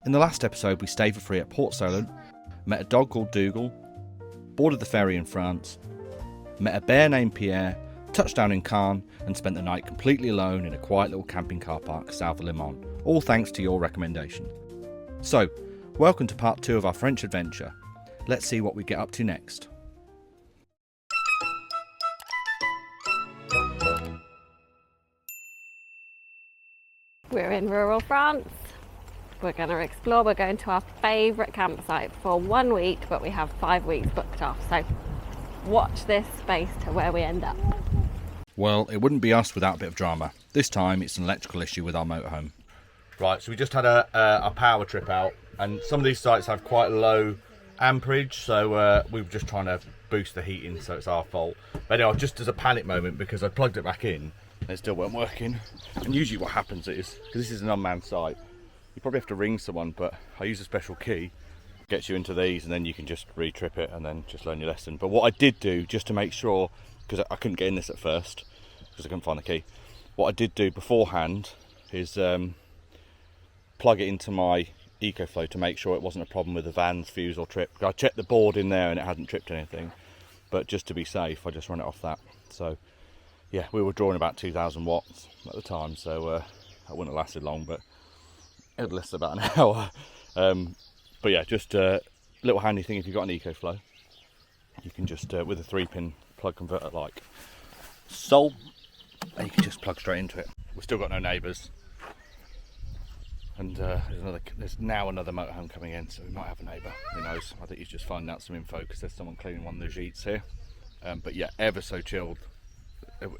In the last episode we stayed for free at Port Solent, met a dog called Dougal, boarded the ferry in France, met a bear named Pierre, touched down in Caen and spent the night completely alone in a quiet little camping car park south of Le Mans, all thanks to your recommendation. So, welcome to part 2 of our French adventure. Let's see what we get up to next. We're in rural France. We're going to explore. We're going to our favourite campsite for 1 week, but we have 5 weeks booked off. So watch this space to where we end up. Well, it wouldn't be us without a bit of drama. This time it's an electrical issue with our motorhome. Right, so we just had a power trip out, and some of these sites have quite low amperage, so we were just trying to boost the heating, so it's our fault. But anyway, just as a panic moment, because I plugged it back in and it still weren't working. And usually what happens is, because this is an unmanned site, you probably have to ring someone, but I use a special key, gets you into these, and then you can just re-trip it and then just learn your lesson. But what I did do, just to make sure, because I couldn't get in this at first, because I couldn't find the key, what I did do beforehand is plug it into my EcoFlow to make sure it wasn't a problem with the van's fuse or trip. I checked the board in there and it hadn't tripped anything, but just to be safe I just run it off that. So yeah, we were drawing about 2,000 watts at the time, so that wouldn't have lasted long, but it would last about an hour. But yeah, just a little handy thing if you've got an EcoFlow, you can just with a 3-pin plug converter like so, and you can just plug straight into it. We've still got no neighbours, and there's now another motorhome coming in, so we might have a neighbour, who knows. I think he's just finding out some info because there's someone cleaning one of the sheets here. But yeah, ever so chilled.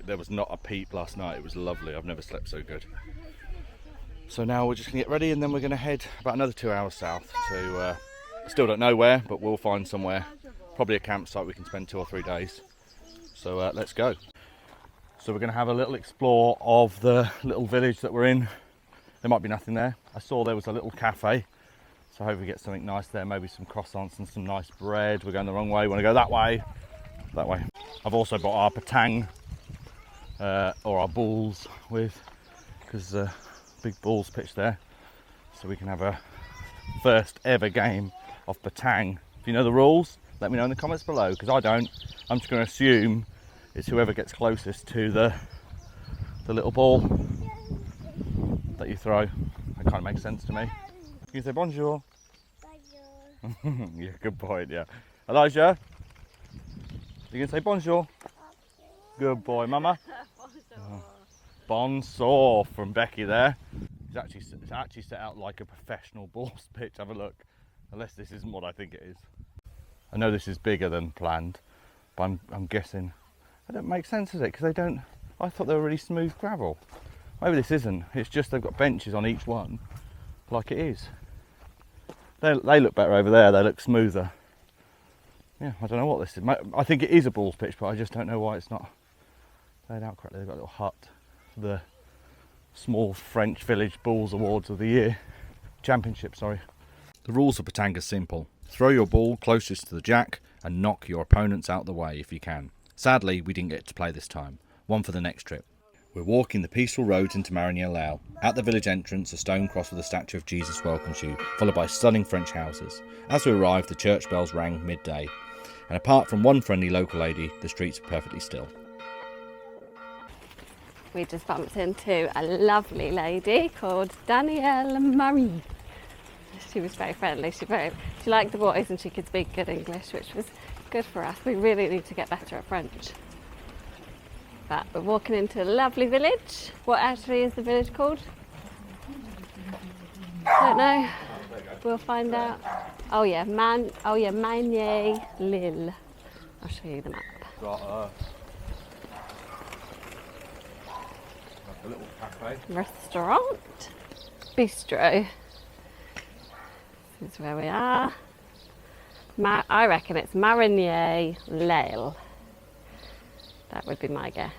There was not a peep last night. It was lovely. I've never slept so good. So now we're just gonna get ready, and then we're gonna head about another 2 hours south to still don't know where, but we'll find somewhere, probably a campsite we can spend 2 or 3 days. So let's go. So we're gonna have a little explore of the little village that we're in. There might be nothing there. I saw there was a little cafe, so I hope we get something nice there, maybe some croissants and some nice bread. We're going the wrong way. We want to go that way. That way. I've also bought our patang or our balls with, because big balls pitch there, so we can have a first ever game of patang. If you know the rules, let me know in the comments below, because I don't. I'm just going to assume it's whoever gets closest to the little ball that you throw. That kind of makes sense to me. You can say bonjour. Bonjour. Yeah, good boy. Yeah, Elijah, you can say bonjour. Good boy, Mama. Bonjour. Bonsoir from Becky there. It's actually set out like a professional balls pitch. Have a look. Unless this isn't what I think it is. I know this is bigger than planned, but I'm guessing that don't make sense, does it? Because they don't. I thought they were really smooth gravel. Maybe this isn't. It's just they've got benches on each one, like it is. They look better over there. They look smoother. Yeah, I don't know what this is. I think it is a balls pitch, but I just don't know why it's not laid out correctly. They've got a little hut for the small French village balls awards of the year. Championship, sorry. The rules of patang are simple. Throw your ball closest to the jack and knock your opponents out the way if you can. Sadly, we didn't get to play this time. One for the next trip. We're walking the peaceful roads into Marigné-Laillé. At the village entrance, a stone cross with a statue of Jesus welcomes you, followed by stunning French houses. As we arrive, the church bells rang midday, and apart from one friendly local lady, the streets are perfectly still. We just bumped into a lovely lady called Danielle Marie. She was very friendly. She liked the boys and she could speak good English, which was good for us. We really need to get better at French. But we're walking into a lovely village. What actually is the village called? Don't know. We'll find out. Oh yeah, Marigné-Laillé. I'll show you the map. Got like a little cafe. Restaurant. Bistro. This is where we are. I reckon it's Marigné-Laillé. That would be my guess.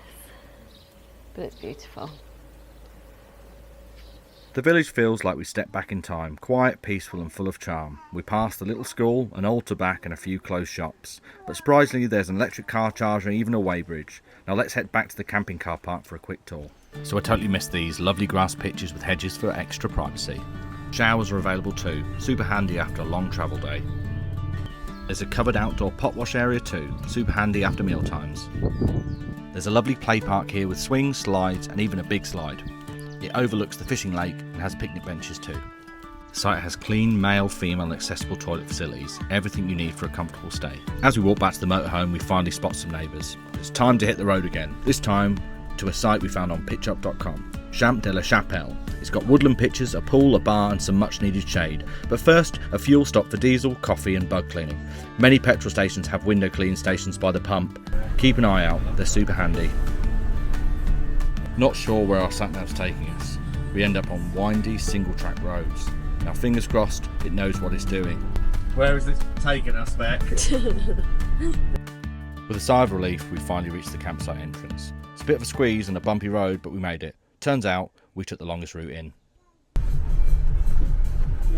But it's beautiful. The village feels like we stepped back in time, quiet, peaceful and full of charm. We passed the little school, an old tobacco and a few closed shops. But surprisingly there's an electric car charger and even a weighbridge. Now let's head back to the camping car park for a quick tour. So I totally missed these lovely grass pitches with hedges for extra privacy. Showers are available too, super handy after a long travel day. There's a covered outdoor pot wash area too, super handy after meal times. There's a lovely play park here with swings, slides and even a big slide. It overlooks the fishing lake and has picnic benches too. The site has clean, male, female and accessible toilet facilities, everything you need for a comfortable stay. As we walk back to the motorhome, we finally spot some neighbours. It's time to hit the road again, this time to a site we found on pitchup.com. Champ de la Chapelle. It's got woodland pitches, a pool, a bar and some much needed shade. But first, a fuel stop for diesel, coffee and bug cleaning. Many petrol stations have window clean stations by the pump. Keep an eye out, they're super handy. Not sure where our sat-nav's taking us. We end up on windy single track roads. Now fingers crossed it knows what it's doing. Where is this taking us, Beck? With a sigh of relief, we finally reached the campsite entrance. It's a bit of a squeeze and a bumpy road, but we made it. Turns out we took the longest route in.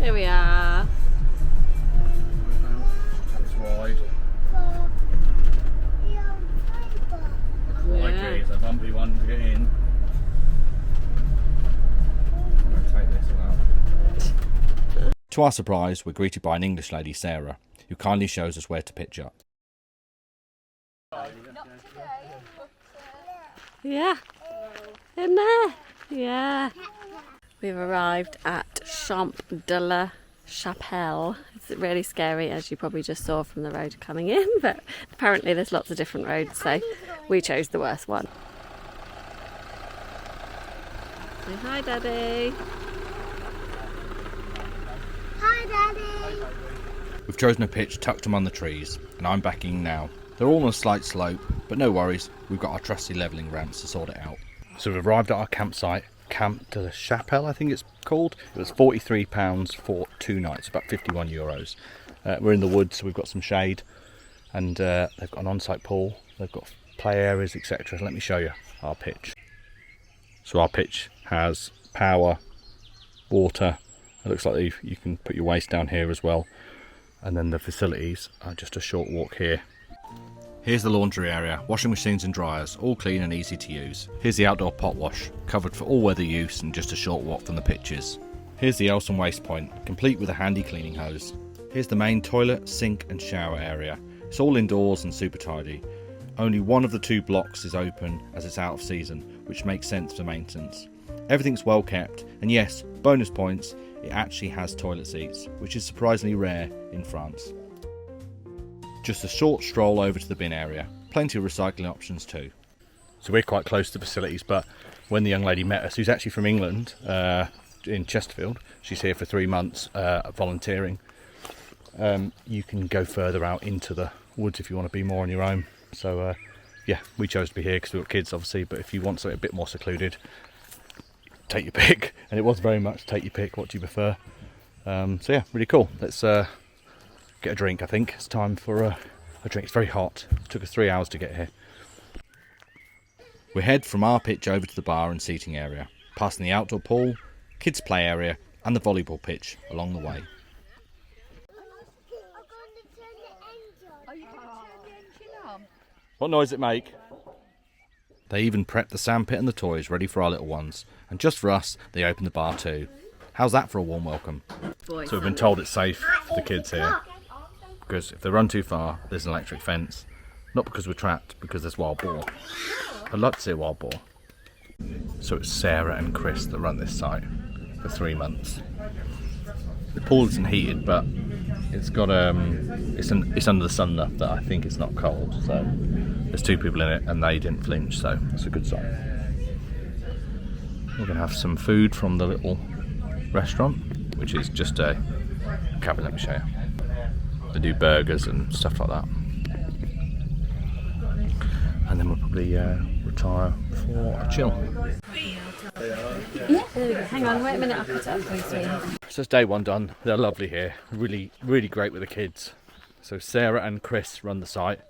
Here we are. That's wide. Crikey, it's a bumpy one to get in. I'm going to take this one out. To our surprise, we're greeted by an English lady, Sarah, who kindly shows us where to pitch up. Yeah. In there. Yeah. We've arrived at Champ de la Chapelle. It's really scary, as you probably just saw from the road coming in, but apparently there's lots of different roads, so we chose the worst one. Say hi, Daddy. Hi, Daddy. We've chosen a pitch tucked among the trees, and I'm backing now. They're all on a slight slope, but no worries, we've got our trusty levelling ramps to sort it out. So we've arrived at our campsite, Camp de la Chapelle I think it's called. It was £43 for 2 nights, about €51. We're in the woods, so we've got some shade, and they've got an on-site pool, they've got play areas, etc. Let me show you our pitch. So our pitch has power, water, it looks like you can put your waist down here as well, and then the facilities are just a short walk here. Here's the laundry area, washing machines and dryers, all clean and easy to use. Here's the outdoor pot wash, covered for all weather use and just a short walk from the pitches. Here's the Elson waste point, complete with a handy cleaning hose. Here's the main toilet, sink and shower area. It's all indoors and super tidy. Only one of the 2 blocks is open as it's out of season, which makes sense for maintenance. Everything's well kept, and yes, bonus points, it actually has toilet seats, which is surprisingly rare in France. Just a short stroll over to the bin area. Plenty of recycling options too. So we're quite close to the facilities, but when the young lady met us, who's actually from England, in Chesterfield, she's here for 3 months volunteering, you can go further out into the woods if you want to be more on your own. So yeah, we chose to be here because we've got kids obviously, but if you want something a bit more secluded, take your pick. And it was very much take your pick, what do you prefer. So yeah, really cool. Let's get a drink. I think it's time for a drink. It's very hot. It took us 3 hours to get here. We head from our pitch over to the bar and seating area, passing the outdoor pool, kids play area and the volleyball pitch along the way. What noise does it make? They even prepped the sandpit and the toys ready for our little ones, and just for us they opened the bar too. How's that for a warm welcome? So we've been told it's safe for the kids here, because if they run too far there's an electric fence. Not because we're trapped, because there's wild boar. I'd like to see a wild boar. So it's Sarah and Chris that run this site for 3 months. The pool isn't heated, but it's got it's under the sun enough that I think it's not cold. So there's 2 people in it and they didn't flinch, so it's a good sign. We're gonna have some food from the little restaurant, which is just a cabin. Let me show you. They do burgers and stuff like that. And then we'll probably retire for a chill. Hang on, wait a minute, I'll put it up for you, sweetie. So it's day 1 done. They're lovely here. Really, really great with the kids. So Sarah and Chris run the site.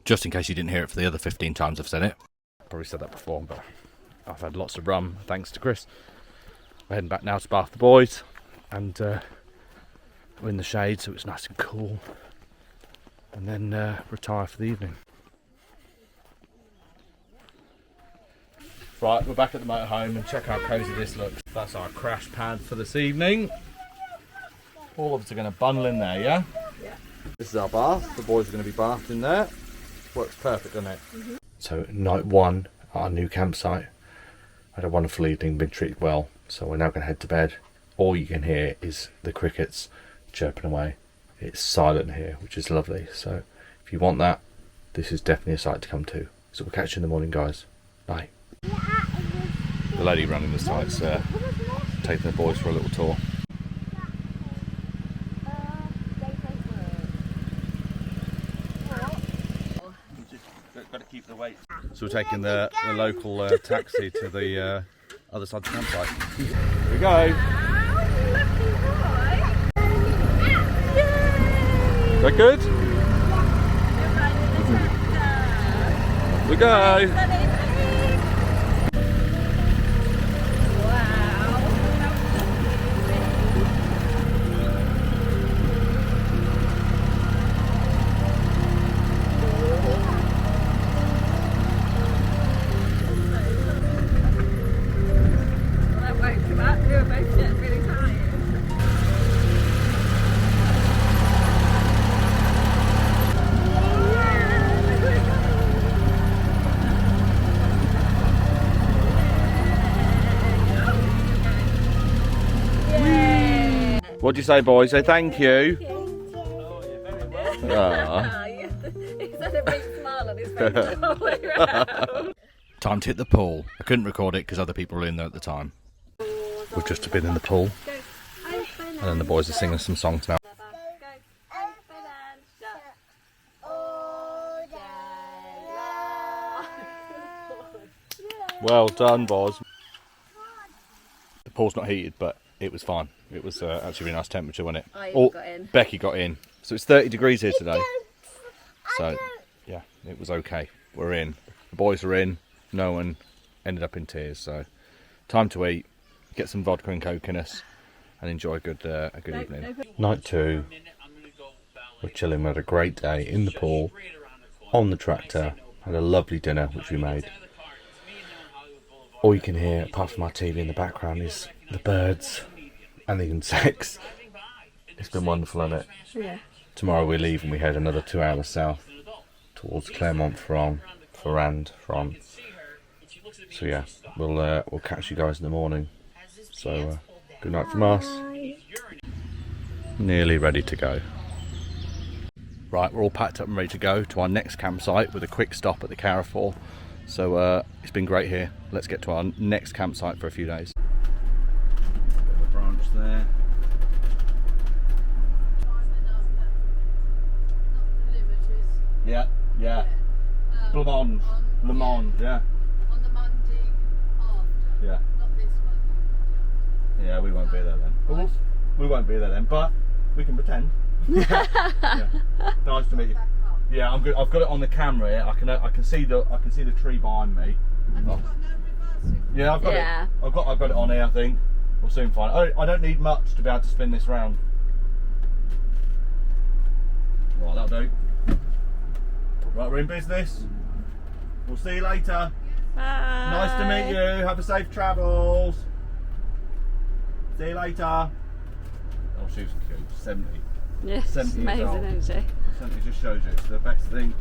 Just in case you didn't hear it for the other 15 times I've said it. Probably said that before, but I've had lots of rum thanks to Chris. We're heading back now to bath the boys, and we're in the shade so it's nice and cool, and then retire for the evening. Right, we're back at the motorhome and check how cosy this looks. That's our crash pad for this evening. All of us are going to bundle in there, yeah? Yeah. This is our bath. The boys are going to be bathed in there. Works perfect, doesn't it? So night one at our new campsite. Had a wonderful evening, been treated well. So we're now going to head to bed. All you can hear is the crickets chirping away. It's silent here, which is lovely. So if you want that, this is definitely a site to come to. So we'll catch you in the morning, guys. Bye. The lady running the site's taking the boys for a little tour. Got to keep the weight. So we're taking the local taxi to the other side of the campsite. Here we go. Is that good? Here we go. What do you say, boys? Say thank you. Ah. He's had a big smile on his face all the way around. Time to hit the pool. I couldn't record it because other people were in there at the time. We've just been in the pool, and then the boys are singing some songs now. Well done, boys. The pool's not heated, but it was fine. It was actually a really nice temperature, wasn't it? I got in. Becky got in. So it's 30 degrees here today. So, yeah, it was okay. We're in. The boys are in. No one ended up in tears. So, time to eat, get some vodka and coke in us, and enjoy a good evening. Night 2. We're chilling. We had a great day in the pool, on the tractor. Had a lovely dinner, which we made. All you can hear, apart from our TV in the background, is the birds and the insects. It's been wonderful, hasn't it? Yeah. Tomorrow we leave and we head another 2 hours south towards Clermont-Ferrand. So yeah, we'll catch you guys in the morning. So good night from us. Nearly ready to go. Right, we're all packed up and ready to go to our next campsite with a quick stop at the Carrefour. So it's been great here. Let's get to our next campsite for a few days. Bit of a branch there. Yeah. Le Mans, yeah. On the Monday after. Yeah. Not this Monday. Yeah, we won't be there then. But we won't be there then, but we can pretend. Yeah. Nice to meet you. Yeah, I'm good. I've got it on the camera here. I can see the tree behind me. Have you got no reversing? Yeah, I've got Yeah. it. I've got it on here. I think we'll soon find it. I don't need much to be able to spin this round. Right, that'll do. Right, we're in business. We'll see you later. Bye. Nice to meet you. Have a safe travels. See you later. Oh, she was cute. 70. Yeah, she's 70 years amazing, old. isn't she? 70 just shows you it's the best thing.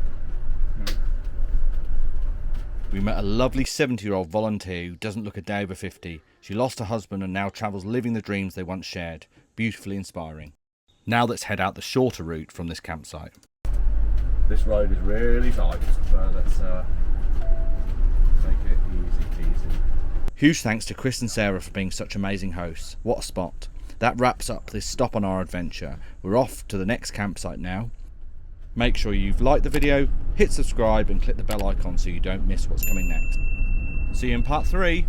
We met a lovely 70-year-old volunteer who doesn't look a day over 50. She lost her husband and now travels living the dreams they once shared. Beautifully inspiring. Now let's head out the shorter route from this campsite. This road is really tight, so let's take it easy peasy. Huge thanks to Chris and Sarah for being such amazing hosts. What a spot. That wraps up this stop on our adventure. We're off to the next campsite now. Make sure you've liked the video, hit subscribe and click the bell icon so you don't miss what's coming next. See you in part 3.